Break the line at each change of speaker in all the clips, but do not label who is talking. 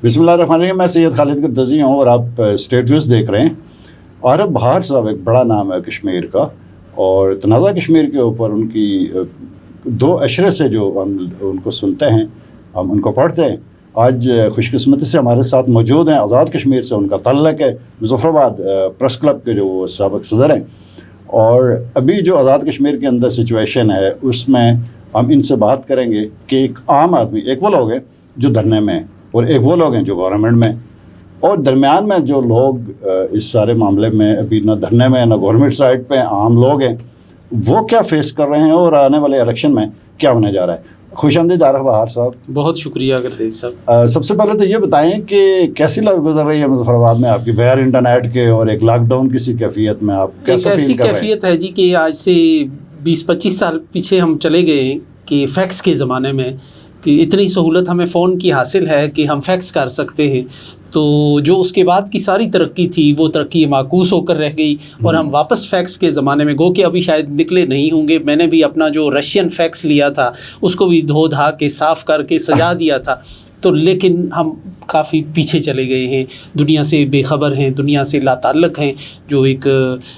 بسم اللہ الرحمن الرحیم. میں سید خالد قردوسی ہوں اور آپ اسٹیٹ ویوز دیکھ رہے ہیں. عارف بہار صاحب ایک بڑا نام ہے کشمیر کا, اور تنازع کشمیر کے اوپر ان کی 2 اشرے سے جو ہم ان کو سنتے ہیں, ہم ان کو پڑھتے ہیں. آج خوش قسمتی سے ہمارے ساتھ موجود ہیں, آزاد کشمیر سے ان کا تعلق ہے, مظفر آباد پریس کلب کے جو وہ سابق صدر ہیں. اور ابھی جو آزاد کشمیر کے اندر سچویشن ہے اس میں ہم ان سے بات کریں گے کہ ایک عام آدمی, ایک وہ لوگ ہیں جو دھرنے میں ہیں اور ایک وہ لوگ ہیں جو گورنمنٹ میں, اور درمیان میں جو لوگ اس سارے معاملے میں ابھی نہ دھرنے میں نہ گورنمنٹ سائڈ پہ عام لوگ ہیں, وہ کیا فیس کر رہے ہیں اور آنے والے الیکشن میں کیا ہونے جا رہا ہے. خوش آمدید عارف بہار صاحب.
بہت شکریہ قردوسی صاحب.
سب سے پہلے تو یہ بتائیں کہ کیسی گزر رہی ہے مظفر آباد میں آپ کی بغیر انٹرنیٹ کے اور ایک لاک ڈاؤن کسی کیفیت میں, آپ کیسا فیل کر رہے ہیں؟
ایسی کیفیت ہے جی کہ آج سے 20-25 سال پیچھے ہم چلے گئے ہیں کہ فیکس کے زمانے میں کہ اتنی سہولت ہمیں فون کی حاصل ہے کہ ہم فیکس کر سکتے ہیں. تو جو اس کے بعد کی ساری ترقی تھی وہ ترقی معکوس ہو کر رہ گئی اور ہم واپس فیکس کے زمانے میں, گو کہ ابھی شاید نکلے نہیں ہوں گے. میں نے بھی اپنا جو رشین فیکس لیا تھا اس کو بھی دھو دھا کے صاف کر کے سجا دیا تھا. تو لیکن ہم کافی پیچھے چلے گئے ہیں, دنیا سے بے خبر ہیں, دنیا سے لا تعلق ہیں. جو ایک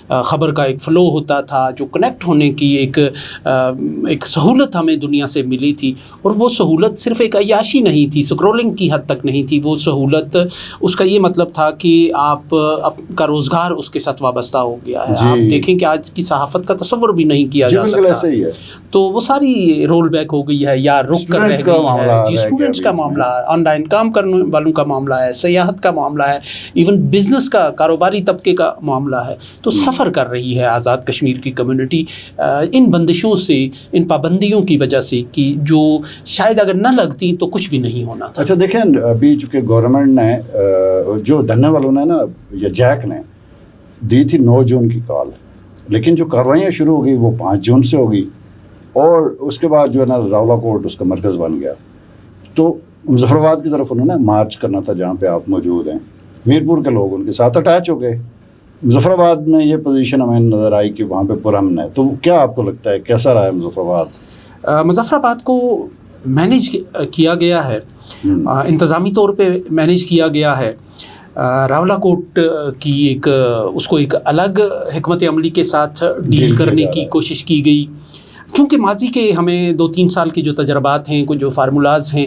خبر کا ایک فلو ہوتا تھا, جو کنیکٹ ہونے کی ایک سہولت ہمیں دنیا سے ملی تھی, اور وہ سہولت صرف ایک عیاشی نہیں تھی, سکرولنگ کی حد تک نہیں تھی. وہ سہولت اس کا یہ مطلب تھا کہ آپ کا روزگار اس کے ساتھ وابستہ ہو گیا ہے. آپ دیکھیں کہ آج کی صحافت کا تصور بھی نہیں کیا جا سکتا, تو وہ ساری رول بیک ہو گئی ہے یا رک کر رہ گئی ہے. جی, اسٹوڈنٹس کا معاملہ, آن لائن کام کرنے والوں کا معاملہ ہے, سیاحت کا معاملہ ہے, ایون بزنس کا, کاروباری طبقے کا معاملہ ہے. تو سفر کر رہی ہے آزاد کشمیر کی کمیونٹی ان بندشوں سے, ان پابندیوں کی وجہ سے کہ جو شاید اگر نہ لگتی تو کچھ بھی نہیں ہونا تھا.
اچھا دیکھیں, ابھی چونکہ گورنمنٹ نے جو دھرنے والوں نے نا, یا جیک نے دی تھی 9 جون کی کال, لیکن جو کارروائیاں شروع ہو گئی وہ 5 جون سے ہو گئی, اور اس کے بعد جو ہے نا راولا کوٹ اس کا مرکز بن گیا. تو مظفر آباد کی طرف انہوں نے مارچ کرنا تھا جہاں پہ آپ موجود ہیں, میرپور کے لوگ ان کے ساتھ اٹیچ ہو گئے. مظفر آباد میں یہ پوزیشن ہمیں نظر آئی کہ وہاں پہ پرامن ہے. تو کیا آپ کو لگتا ہے کیسا رہا ہے مظفر آباد؟
مظفر آباد کو مینیج کیا گیا ہے, انتظامی طور پہ مینیج کیا گیا ہے. راولا کوٹ کی اس کو ایک الگ حکمت عملی کے ساتھ ڈیل کرنے کی کوشش کی گئی. چونکہ ماضی کے ہمیں 2-3 سال کے جو تجربات ہیں, کچھ جو فارمولاز ہیں,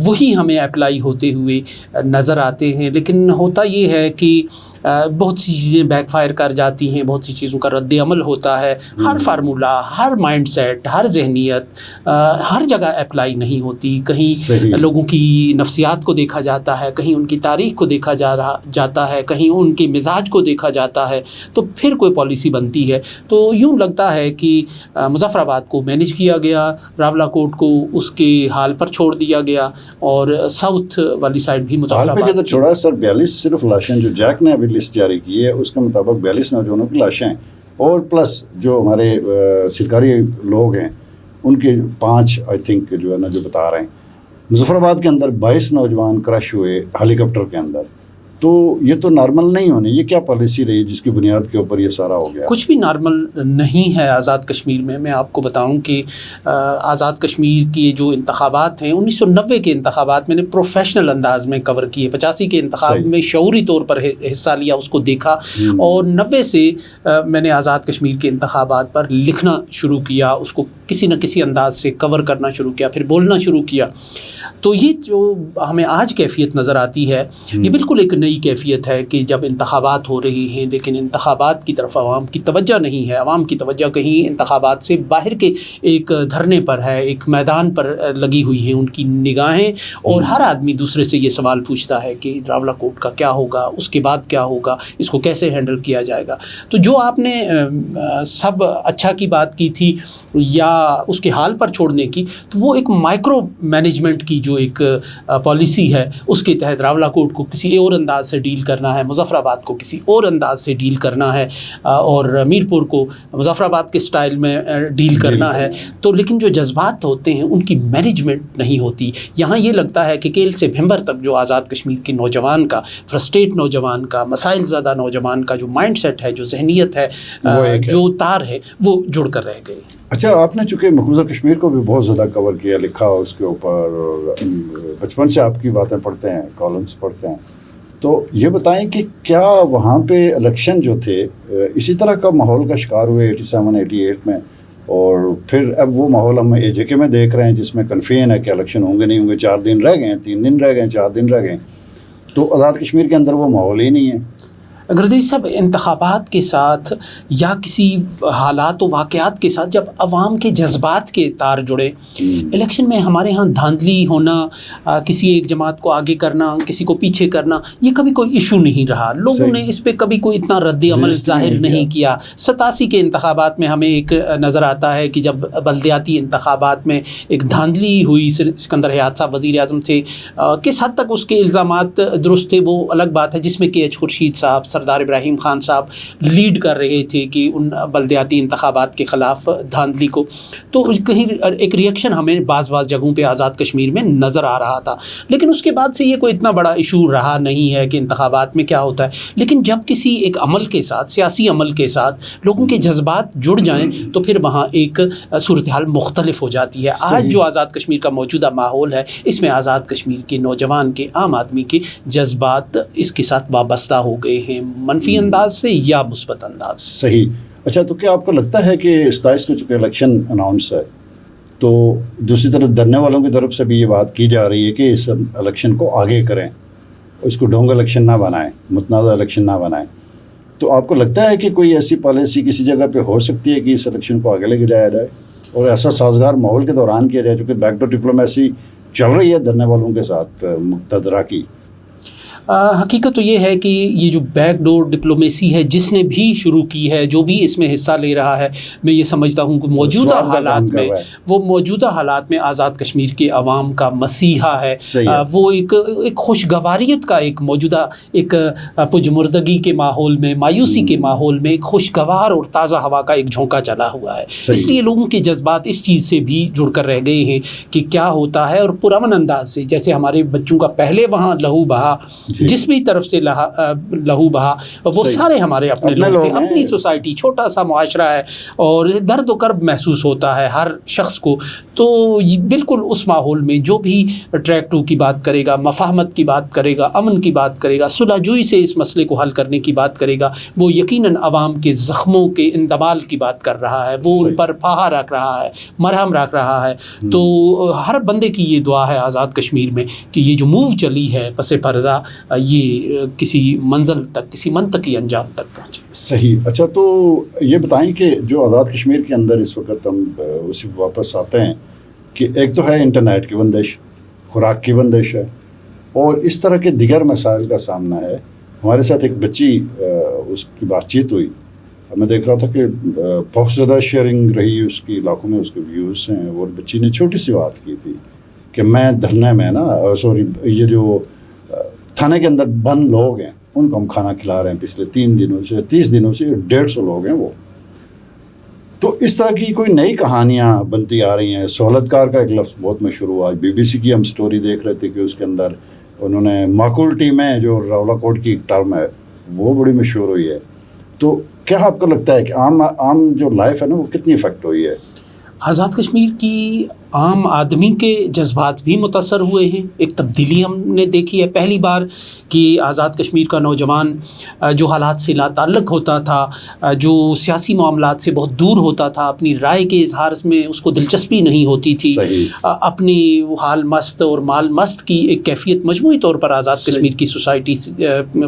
وہی ہمیں اپلائی ہوتے ہوئے نظر آتے ہیں. لیکن ہوتا یہ ہے کہ بہت سی چیزیں بیک فائر کر جاتی ہیں, بہت سی چیزوں کا رد عمل ہوتا ہے. ہر فارمولا, ہر مائنڈ سیٹ, ہر ذہنیت ہر جگہ اپلائی نہیں ہوتی. کہیں لوگوں کی نفسیات کو دیکھا جاتا ہے, کہیں ان کی تاریخ کو دیکھا جاتا ہے, کہیں ان کے مزاج کو دیکھا جاتا ہے, تو پھر کوئی پالیسی بنتی ہے. تو یوں لگتا ہے کہ مظفر آباد کو مینیج کیا گیا, راولا کوٹ کو اس کے حال پر چھوڑ دیا گیا, اور ساؤتھ والی سائڈ بھی مظفر آباد
چھوڑا. سر 42 صرف لاشیں جو جیک نے ابھی لسٹ جاری کی ہے اس کے مطابق 42 نوجوانوں کی لاشیں, اور پلس جو ہمارے سرکاری لوگ ہیں ان کے 5 آئی تھنک جو ہے نا جو بتا رہے ہیں. مظفر آباد کے اندر 22 نوجوان کرش ہوئے ہیلی کاپٹر کے اندر. تو یہ تو نارمل نہیں ہونے, یہ کیا پالیسی رہی جس کی بنیاد کے اوپر یہ سارا ہو گیا؟
کچھ بھی نارمل نہیں ہے آزاد کشمیر میں. میں آپ کو بتاؤں کہ آزاد کشمیر کی جو انتخابات ہیں, 1990 کے انتخابات میں نے پروفیشنل انداز میں کور کیے. 85 کے انتخاب میں شعوری طور پر حصہ لیا, اس کو دیکھا, اور 90 سے میں نے آزاد کشمیر کے انتخابات پر لکھنا شروع کیا, اس کو کسی نہ کسی انداز سے کور کرنا شروع کیا, پھر بولنا شروع کیا. تو یہ جو ہمیں آج کیفیت نظر آتی ہے یہ بالکل ایک نئی کیفیت ہے کہ جب انتخابات ہو رہی ہیں لیکن انتخابات کی طرف عوام کی توجہ نہیں ہے. عوام کی توجہ کہیں انتخابات سے باہر کے ایک دھرنے پر ہے, ایک میدان پر لگی ہوئی ہیں ان کی نگاہیں, اور ہر آدمی دوسرے سے یہ سوال پوچھتا ہے کہ راولا کوٹ کا کیا ہوگا, اس کے بعد کیا ہوگا, اس کو کیسے ہینڈل کیا جائے گا. تو جو آپ نے سب اچھا کی بات کی تھی یا اس کے حال پر چھوڑنے کی, تو وہ ایک مائکرو مینجمنٹ کی جو ایک پالیسی ہے اس کے تحت راولا کوٹ کو کسی اور انداز انداز سے ڈیل کرنا ہے، مظفر آباد کو کسی اور انداز سے ڈیل کرنا ہے، اور میر پور کو مظفر آباد کے سٹائل میں ڈیل کرنا ہے، تو لیکن جو جذبات ہوتے ہیں ان کی مینجمنٹ نہیں ہوتی. یہاں یہ لگتا ہے کہ کیل سے بھمبر تک جو آزاد کشمیر کے نوجوان کا، فرسٹریٹ نوجوان کا، مسائل زدہ نوجوان کا جو مائنڈ سیٹ ہے، جو ذہنیت ہے، جو تار ہے، وہ جڑ کر رہ گئے.
اچھا، آپ نے چونکہ مقبوضہ کشمیر کو بھی بہت زیادہ کور کیا، لکھا اس کے اوپر، اور بچپن سے آپ کی باتیں پڑھتے ہیں، کالمس پڑھتے ہیں، تو یہ بتائیں کہ کیا وہاں پہ الیکشن جو تھے اسی طرح کا ماحول کا شکار ہوئے 87 88 میں، اور پھر اب وہ ماحول ہم اے جے کے میں دیکھ رہے ہیں جس میں کنفیوژن ہے کہ الیکشن ہوں گے نہیں ہوں گے، 4 دن رہ گئے ہیں، 3 دن رہ گئے ہیں، 4 دن رہ گئے ہیں، تو آزاد کشمیر کے اندر وہ ماحول ہی نہیں ہے.
گردیش صاحب، انتخابات کے ساتھ یا کسی حالات و واقعات کے ساتھ جب عوام کے جذبات کے تار جڑے، الیکشن میں ہمارے ہاں دھاندلی ہونا، کسی ایک جماعت کو آگے کرنا، کسی کو پیچھے کرنا، یہ کبھی کوئی ایشو نہیں رہا. لوگوں نے اس پہ کبھی کوئی اتنا رد عمل ظاہر نہیں کیا. 87 کے انتخابات میں ہمیں ایک نظر آتا ہے کہ جب بلدیاتی انتخابات میں ایک دھاندلی ہوئی، سکندر حیات صاحب وزیر اعظم تھے، کس حد تک اس کے الزامات درست تھے وہ الگ بات ہے، جس میں کہ ایچ خورشید صاحب، سردار ابراہیم خان صاحب لیڈ کر رہے تھے کہ ان بلدیاتی انتخابات کے خلاف دھاندلی کو. تو کہیں ایک ریئیکشن ہمیں بعض جگہوں پہ آزاد کشمیر میں نظر آ رہا تھا، لیکن اس کے بعد سے یہ کوئی اتنا بڑا ایشو رہا نہیں ہے کہ انتخابات میں کیا ہوتا ہے. لیکن جب کسی ایک عمل کے ساتھ، سیاسی عمل کے ساتھ لوگوں کے جذبات جڑ جائیں تو پھر وہاں ایک صورتحال مختلف ہو جاتی ہے. آج جو آزاد کشمیر کا موجودہ ماحول ہے، اس میں آزاد کشمیر کے نوجوان کے، عام آدمی کے جذبات اس کے ساتھ وابستہ ہو گئے ہیں، منفی انداز سے یا مثبت انداز.
صحیح. اچھا، تو کیا آپ کو لگتا ہے کہ 27 کو چونکہ الیکشن اناؤنس ہے، تو دوسری طرف دھرنے والوں کی طرف سے بھی یہ بات کی جا رہی ہے کہ اس الیکشن کو آگے کریں، اس کو ڈونگ الیکشن نہ بنائیں، متنازع الیکشن نہ بنائیں، تو آپ کو لگتا ہے کہ کوئی ایسی پالیسی کسی جگہ پہ ہو سکتی ہے کہ اس الیکشن کو آگے لے کے جایا جائے اور ایسا سازگار ماحول کے دوران کیا جائے؟ چونکہ بیک ڈور ڈپلومیسی چل رہی ہے دھرنے والوں کے ساتھ مقتدرہ کی.
حقیقت تو یہ ہے کہ یہ جو بیک ڈور ڈپلومیسی ہے، جس نے بھی شروع کی ہے، جو بھی اس میں حصہ لے رہا ہے، میں یہ سمجھتا ہوں کہ موجودہ حالات میں آزاد کشمیر کے عوام کا مسیحا ہے. وہ ایک خوشگواریت کا ایک موجودہ ایک پجمردگی کے ماحول میں، مایوسی کے ماحول میں ایک خوشگوار اور تازہ ہوا کا ایک جھونکا چلا ہوا ہے. اس لیے لوگوں کے جذبات اس چیز سے بھی جڑ کر رہ گئے ہیں کہ کیا ہوتا ہے، اور پرامن انداز سے، جیسے ہمارے بچوں کا پہلے وہاں لہو بہا، جس بھی طرف سے لہو بہا، وہ سارے ہمارے اپنے لوگ تھے. اپنی سوسائٹی، چھوٹا سا معاشرہ ہے، اور درد و کرب محسوس ہوتا ہے ہر شخص کو. تو بالکل اس ماحول میں جو بھی ٹریک 2 کی بات کرے گا، مفاہمت کی بات کرے گا، امن کی بات کرے گا، صلح جوئی سے اس مسئلے کو حل کرنے کی بات کرے گا، وہ یقیناً عوام کے زخموں کے اندمال کی بات کر رہا ہے، وہ ان پر پھاہا رکھ رہا ہے، مرہم رکھ رہا ہے. تو ہر بندے کی یہ دعا ہے آزاد کشمیر میں کہ یہ جو موو چلی ہے پس پردہ، یہ کسی منزل تک، کسی منطقی انجام تک پہنچے.
صحیح. اچھا، تو یہ بتائیں کہ جو آزاد کشمیر کے اندر اس وقت ہم اسی واپس آتے ہیں کہ ایک تو ہے انٹرنیٹ کی بندش، خوراک کی بندش ہے، اور اس طرح کے دیگر مسائل کا سامنا ہے. ہمارے ساتھ ایک بچی، اس کی بات چیت ہوئی، میں دیکھ رہا تھا کہ بہت زیادہ شیئرنگ رہی اس کی، علاقوں میں اس کے ویوز ہیں، اور بچی نے چھوٹی سی بات کی تھی کہ میں دھرنے میں یہ جو تھانے کے اندر بند لوگ ہیں ان کو ہم کھانا کھلا رہے ہیں پچھلے 3 دنوں سے، 30 دنوں سے 150 لوگ ہیں وہ. تو اس طرح کی کوئی نئی کہانیاں بنتی آ رہی ہیں. سہولت کار کا ایک لفظ بہت مشہور ہوا، BBC کی ہم سٹوری دیکھ رہے تھے کہ اس کے اندر انہوں نے معقول ٹیمیں، جو راولا کوٹ کی ایک ٹرم ہے وہ بڑی مشہور ہوئی ہے. تو کیا آپ کو لگتا ہے کہ عام جو لائف ہے نا وہ کتنی افیکٹ ہوئی ہے؟
آزاد کشمیر کی عام آدمی کے جذبات بھی متاثر ہوئے ہیں. ایک تبدیلی ہم نے دیکھی ہے پہلی بار کہ آزاد کشمیر کا نوجوان جو حالات سے لا تعلق ہوتا تھا، جو سیاسی معاملات سے بہت دور ہوتا تھا، اپنی رائے کے اظہار میں اس کو دلچسپی نہیں ہوتی تھی، اپنی حال مست اور مال مست کی ایک کیفیت مجموعی طور پر آزاد کشمیر کی سوسائٹی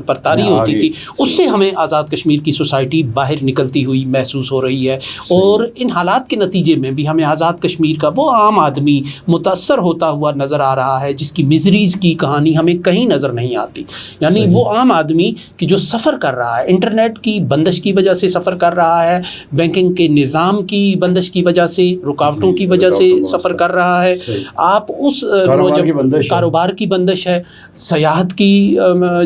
پر طاری ہوتی تھی. اس سے ہمیں آزاد کشمیر کی سوسائٹی باہر نکلتی ہوئی محسوس ہو رہی ہے. اور ان حالات کے نتیجے میں بھی ہمیں آزاد کشمیر کا وہ عام عام آدمی متاثر ہوتا ہوا نظر آ رہا ہے، جس کی مزریز کی کہانی ہمیں کہیں نظر نہیں آتی. یعنی وہ عام آدمی کہ جو سفر کر رہا ہے، انٹرنیٹ کی بندش کی وجہ سے سفر کر رہا ہے، بینکنگ کے نظام کی بندش کی وجہ سے، رکاوٹوں کی وجہ سے سفر کر رہا ہے. آپ اس کاروبار کی بندش ہے، سیاحت کی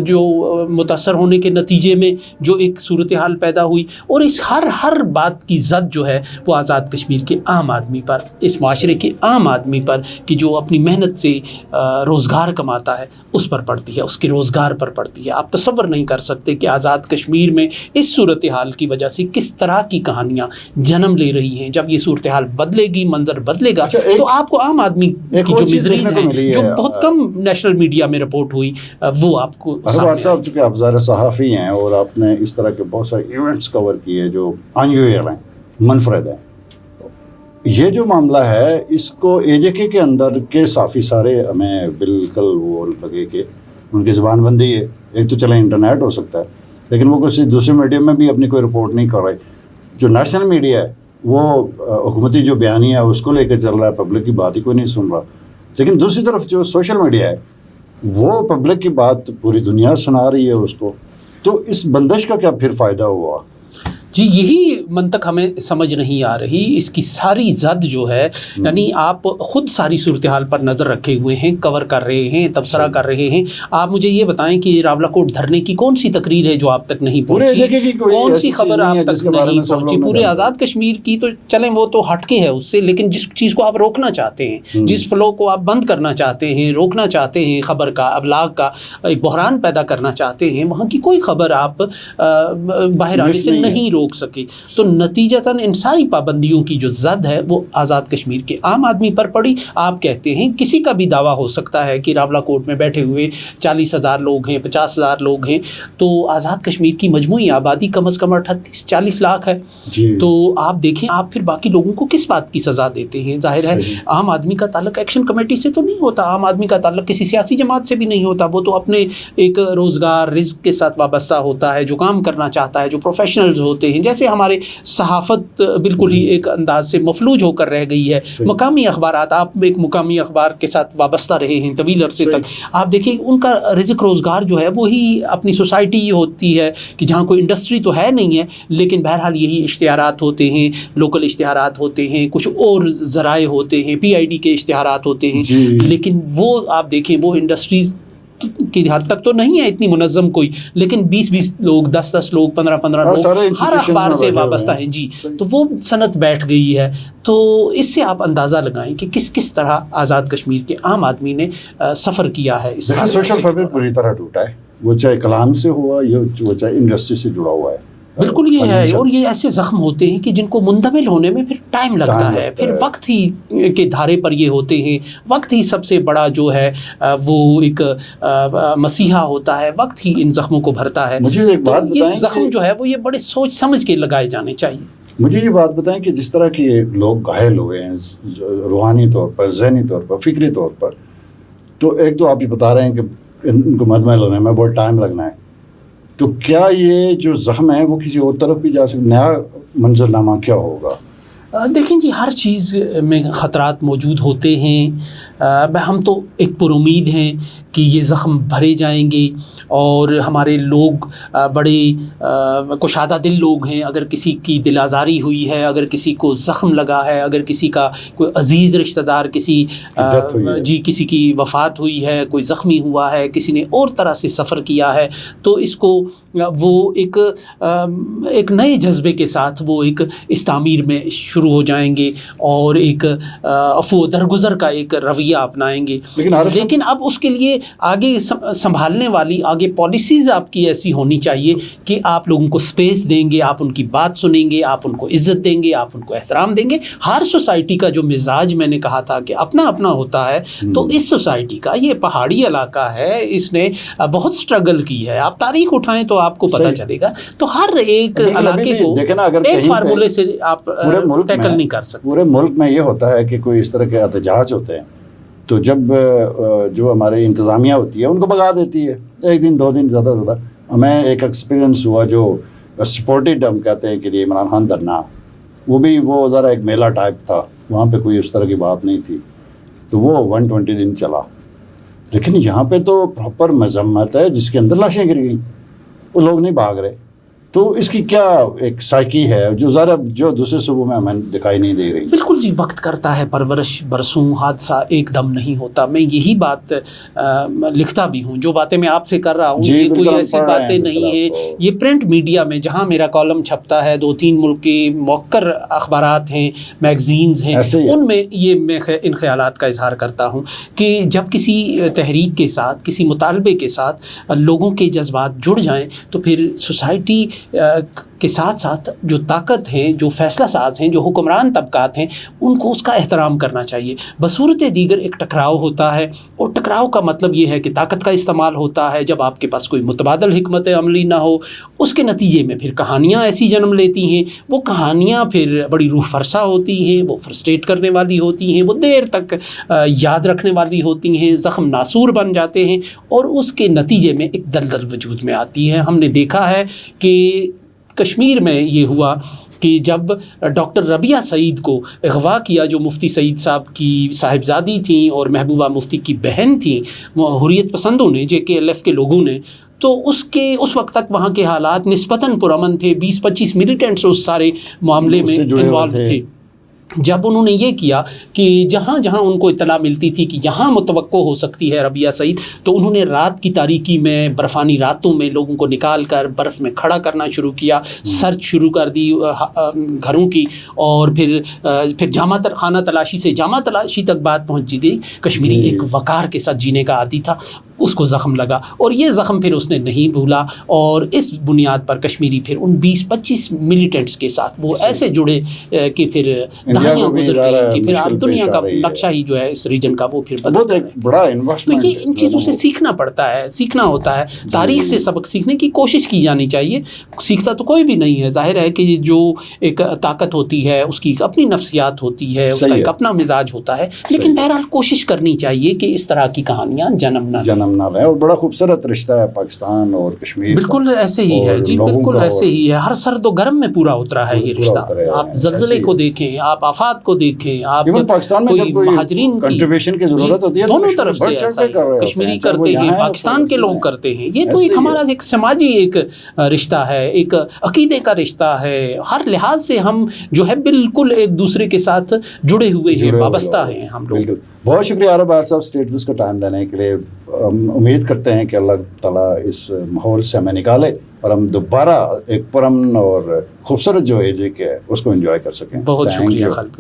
جو متاثر ہونے کے نتیجے میں جو ایک صورتحال پیدا ہوئی، اور اس ہر بات کی زد جو ہے وہ آزاد کشمیر کے عام آدمی پر، اس معاشرے کے عام آدمی پر کہ جو اپنی محنت سے روزگار کماتا ہے اس پر پڑتی ہے، اس کے روزگار پر پڑتی ہے. آپ تصور نہیں کر سکتے کہ آزاد کشمیر میں اس صورتحال کی وجہ سے کس طرح کی کہانیاں جنم لے رہی ہیں. جب یہ صورتحال بدلے گی، منظر بدلے گا، تو آپ کو عام آدمی کی جو مزریز ہیں جو بہت کم نیشنل میڈیا میں رپورٹ ہوئی وہ آپ کو
صاحب چونکہ آپ ذرا صحافی ہیں اور آپ نے اس طرح کے بہت سارے ایونٹس کور کیے جو انیویل ہیں، منفرد ہیں. یہ جو معاملہ ہے اس کو AJK کے اندر کے صحافی سارے ہمیں بالکل وہ لگے کہ ان کی زبان بندی ہے. ایک تو چلیں انٹرنیٹ ہو سکتا ہے لیکن وہ کسی دوسرے میڈیم میں بھی اپنی کوئی رپورٹ نہیں کر رہے. جو نیشنل میڈیا ہے وہ حکومتی جو بیانیہ ہے اس کو لے کے چل رہا ہے، پبلک کی بات ہی کوئی نہیں سن رہا. لیکن دوسری طرف جو سوشل میڈیا ہے وہ پبلک کی بات پوری دنیا سنا رہی ہے اس کو. تو اس بندش کا کیا پھر فائدہ ہوا؟
جی یہی منطق ہمیں سمجھ نہیں آ رہی. اس کی ساری زد جو ہے، یعنی آپ خود ساری صورتحال پر نظر رکھے ہوئے ہیں، کور کر رہے ہیں، تبصرہ کر رہے ہیں. آپ مجھے یہ بتائیں کہ راولا کوٹ دھرنے کی کون سی تقریر ہے جو آپ تک نہیں پہنچی؟ کون سی خبر آپ تک نہیں پہنچی؟ پورے آزاد کشمیر کی تو چلیں وہ تو ہٹ کے ہے اس سے، لیکن جس چیز کو آپ روکنا چاہتے ہیں، جس فلو کو آپ بند کرنا چاہتے ہیں، روکنا چاہتے ہیں، خبر کا، ابلاغ کا ایک بحران پیدا کرنا چاہتے ہیں، وہاں کی کوئی خبر آپ باہر آنے سے نہیں روک سکے. تو نتیجتاً ان ساری پابندیوں کی جو زد ہے وہ آزاد کشمیر کے عام آدمی پر پڑی. آپ کہتے ہیں کسی کا بھی دعویٰ ہو سکتا ہے کہ راولا کوٹ میں بیٹھے ہوئے 40,000 لوگ ہیں، 50,000 لوگ ہیں، تو آزاد کشمیر کی مجموعی آبادی کم از کم 38-40 لاکھ ہے. تو آپ دیکھیں آپ پھر باقی لوگوں کو کس بات کی سزا دیتے ہیں؟ ظاہر ہے عام آدمی کا تعلق ایکشن کمیٹی سے تو نہیں ہوتا، عام آدمی کا تعلق کسی سیاسی جماعت سے بھی نہیں ہوتا. وہ تو اپنے ایک روزگار رزق کے ساتھ وابستہ ہوتا ہے، جو کام کرنا چاہتا ہے، جو پروفیشنلز ہوتے ہیں. جیسے ہمارے صحافت بالکل ہی ایک انداز سے مفلوج ہو کر رہ گئی ہے. مقامی اخبارات، آپ ایک مقامی اخبار کے ساتھ وابستہ رہے ہیں طویل عرصے تک، آپ دیکھیں ان کا رزق روزگار جو ہے وہی اپنی سوسائٹی ہی ہوتی ہے کہ جہاں کوئی انڈسٹری تو ہے نہیں ہے، لیکن بہرحال یہی اشتہارات ہوتے ہیں، لوکل اشتہارات ہوتے ہیں، کچھ اور ذرائع ہوتے ہیں، PID کے اشتہارات ہوتے ہیں. لیکن وہ آپ دیکھیں وہ انڈسٹریز کی حد تک تو نہیں ہے اتنی منظم کوئی، لیکن 20 لوگ، 10 لوگ، 15 لوگ ہر اخبار سے وابستہ ہیں. جی تو وہ صنعت بیٹھ گئی ہے. تو اس سے آپ اندازہ لگائیں کہ کس طرح آزاد کشمیر کے عام آدمی نے سفر کیا ہے. اس
سوشل فیبرک پوری طرح ٹوٹا ہے، وہ چاہے کلام سے ہوا یا وہ چاہے انڈسٹری سے جڑا ہوا ہے.
بالکل یہ ہے. اور یہ ایسے زخم ہوتے ہیں کہ جن کو مندمل ہونے میں پھر ٹائم لگتا ہے، پھر وقت ہی کے دھارے پر یہ ہوتے ہیں. وقت ہی سب سے بڑا جو ہے وہ ایک مسیحا ہوتا ہے، وقت ہی ان زخموں کو بھرتا ہے.
مجھے ایک بات بتائیں،
یہ زخم جو ہے وہ یہ بڑے سوچ سمجھ کے لگائے جانے چاہیے.
مجھے یہ بات بتائیں کہ جس طرح کے لوگ گھائل ہوئے ہیں روحانی طور پر، ذہنی طور پر، فکری طور پر، تو ایک تو آپ یہ بتا رہے ہیں کہ ان کو مندمل ہونے میں بہت ٹائم لگنا ہے، تو کیا یہ جو زخم ہے وہ کسی اور طرف بھی جا سکتا؟ نیا منظرنامہ کیا ہوگا؟
دیکھیں جی ہر چیز میں خطرات موجود ہوتے ہیں. ہم تو ایک پر امید ہیں کہ یہ زخم بھرے جائیں گے اور ہمارے لوگ بڑے کشادہ دل لوگ ہیں. اگر کسی کی دل آزاری ہوئی ہے، اگر کسی کو زخم لگا ہے، اگر کسی کا کوئی عزیز رشتہ دار کسی کی وفات ہوئی ہے، کوئی زخمی ہوا ہے، کسی نے اور طرح سے سفر کیا ہے، تو اس کو وہ ایک نئے جذبے کے ساتھ وہ ایک اس تعمیر میں شروع ہو جائیں گے اور ایک عفو درگزر کا ایک رویہ اپنائیں گے. لیکن اب اس کے لیے آگے سنبھالنے والی آگے پالیسیز آپ کی ایسی ہونی چاہیے کہ آپ لوگوں کو سپیس دیں گے، آپ ان کی بات سنیں گے، آپ ان کو عزت دیں گے، آپ ان کو احترام دیں گے. ہر سوسائٹی کا جو مزاج میں نے کہا تھا کہ اپنا اپنا ہوتا ہے، تو اس سوسائٹی کا یہ پہاڑی علاقہ ہے، اس نے بہت سٹرگل کی ہے. آپ تاریخ اٹھائیں تو آپ کو پتہ چلے گا. تو ہر ایک علاقے کو ایک فارمولے سے آپ ٹیکل نہیں کر سکتے.
پورے ملک میں یہ ہوتا ہے کہ کوئی اس طرح کے احتجاج ہوتے ہیں تو جب جو ہمارے انتظامیہ ہوتی ہے ان کو بھگا دیتی ہے 1 دن 2 دن زیادہ سے زیادہ. ہمیں ایک ایکسپیرینس ہوا جو سپورٹڈ ہم کہتے ہیں کہ عمران خان دھرنا، وہ بھی وہ ذرا ایک میلہ ٹائپ تھا، وہاں پہ کوئی اس طرح کی بات نہیں تھی، تو وہ 120 دن چلا. لیکن یہاں پہ تو پراپر مذمت ہے جس کے اندر لاشیں گر گئیں، وہ لوگ نہیں بھاگ رہے. تو اس کی کیا ایک سائیکی ہے جو ذرا جو دوسرے صوبوں میں ہمیں دکھائی نہیں دے رہی.
بالکل جی، وقت کرتا ہے پرورش برسوں، حادثہ ایک دم نہیں ہوتا. میں یہی بات لکھتا بھی ہوں، جو باتیں میں آپ سے کر رہا ہوں یہ کوئی ایسی باتیں نہیں ہیں. یہ پرنٹ میڈیا میں جہاں میرا کالم چھپتا ہے، 2-3 ملک کے موقر اخبارات ہیں، میگزینز ہیں، ان میں یہ میں ان خیالات کا اظہار کرتا ہوں کہ جب کسی تحریک کے ساتھ، کسی مطالبے کے ساتھ لوگوں کے جذبات جڑ جائیں تو پھر سوسائٹی کے ساتھ ساتھ جو طاقت ہیں، جو فیصلہ ساز ہیں، جو حکمران طبقات ہیں، ان کو اس کا احترام کرنا چاہیے. بصورت دیگر ایک ٹکراؤ ہوتا ہے، اور ٹکراؤ کا مطلب یہ ہے کہ طاقت کا استعمال ہوتا ہے جب آپ کے پاس کوئی متبادل حکمت عملی نہ ہو. اس کے نتیجے میں پھر کہانیاں ایسی جنم لیتی ہیں، وہ کہانیاں پھر بڑی روح فرسا ہوتی ہیں، وہ فرسٹریٹ کرنے والی ہوتی ہیں، وہ دیر تک یاد رکھنے والی ہوتی ہیں، زخم ناسور بن جاتے ہیں، اور اس کے نتیجے میں ایک دلدل وجود میں آتی ہے. ہم نے دیکھا ہے کہ کشمیر میں یہ ہوا کہ جب ڈاکٹر ربیہ سعید کو اغوا کیا، جو مفتی سعید صاحب کی صاحبزادی تھیں اور محبوبہ مفتی کی بہن تھیں، حریت پسندوں نے، JKLF کے لوگوں نے، تو اس وقت تک وہاں کے حالات نسبتاً پرامن تھے. 20-25 ملیٹنٹس اس سارے معاملے میں انوالو تھے. جب انہوں نے یہ کیا کہ جہاں جہاں ان کو اطلاع ملتی تھی کہ یہاں متوقع ہو سکتی ہے ربیہ سعید، تو انہوں نے رات کی تاریکی میں، برفانی راتوں میں لوگوں کو نکال کر برف میں کھڑا کرنا شروع کیا، سرچ شروع کر دی گھروں کی، اور پھر خانہ تلاشی سے جامع تلاشی تک بات پہنچ گئی. کشمیری ایک وقار کے ساتھ جینے کا عادی تھا، اس کو زخم لگا، اور یہ زخم پھر اس نے نہیں بھولا، اور اس بنیاد پر کشمیری پھر ان 20-25 ملیٹنٹس کے ساتھ وہ ایسے جڑے کہ پھر دہائیاں گزر گئی کہ پھر اب دنیا کا نقشہ ہی جو ہے اس ریجن کا وہ پھر بدل گیا. تو یہ ان چیزوں سے سیکھنا پڑتا ہے، سیکھنا ہوتا ہے. تاریخ سے سبق سیکھنے کی کوشش کی جانی چاہیے. سیکھتا تو کوئی بھی نہیں ہے، ظاہر ہے کہ جو ایک طاقت ہوتی ہے اس کی ایک اپنی نفسیات ہوتی ہے، اس کا ایک اپنا مزاج ہوتا ہے، لیکن بہرحال کوشش کرنی چاہیے کہ اس طرح کی کہانیاں جنم نہ
رہے. اور بڑا خوبصورت رشتہ ہے پاکستان اور کشمیر.
بالکل ایسے ہی ہے جی، بالکل ایسے ہی ہے. ہر سرد و گرم میں پورا اترا ہے یہ رشتہ. آپ زلزلے کو دیکھیں، آپ آفات کو دیکھیں، آپ
پاکستان میں
کوئی مہاجرین
کنٹریبیوشن کی ضرورت ہوتی ہے،
دونوں طرف سے ایسا ہے. کشمیری کرتے ہیں، پاکستان کے لوگ کرتے ہیں. یہ تو ایک ہمارا ایک سماجی ایک رشتہ ہے، ایک عقیدے کا رشتہ ہے. ہر لحاظ سے ہم جو ہے بالکل ایک دوسرے کے ساتھ جڑے ہوئے ہیں، وابستہ ہیں ہم لوگ.
بہت شکریہ عرب بار صاحب اسٹیٹ ویوز کا ٹائم دینے کے لیے. امید کرتے ہیں کہ اللہ تعالیٰ اس ماحول سے ہمیں نکالے اور ہم دوبارہ ایک پرامن اور خوبصورت جو ایج ہے اس کو انجوائے کر سکیں.
بہت شکریہ خالد.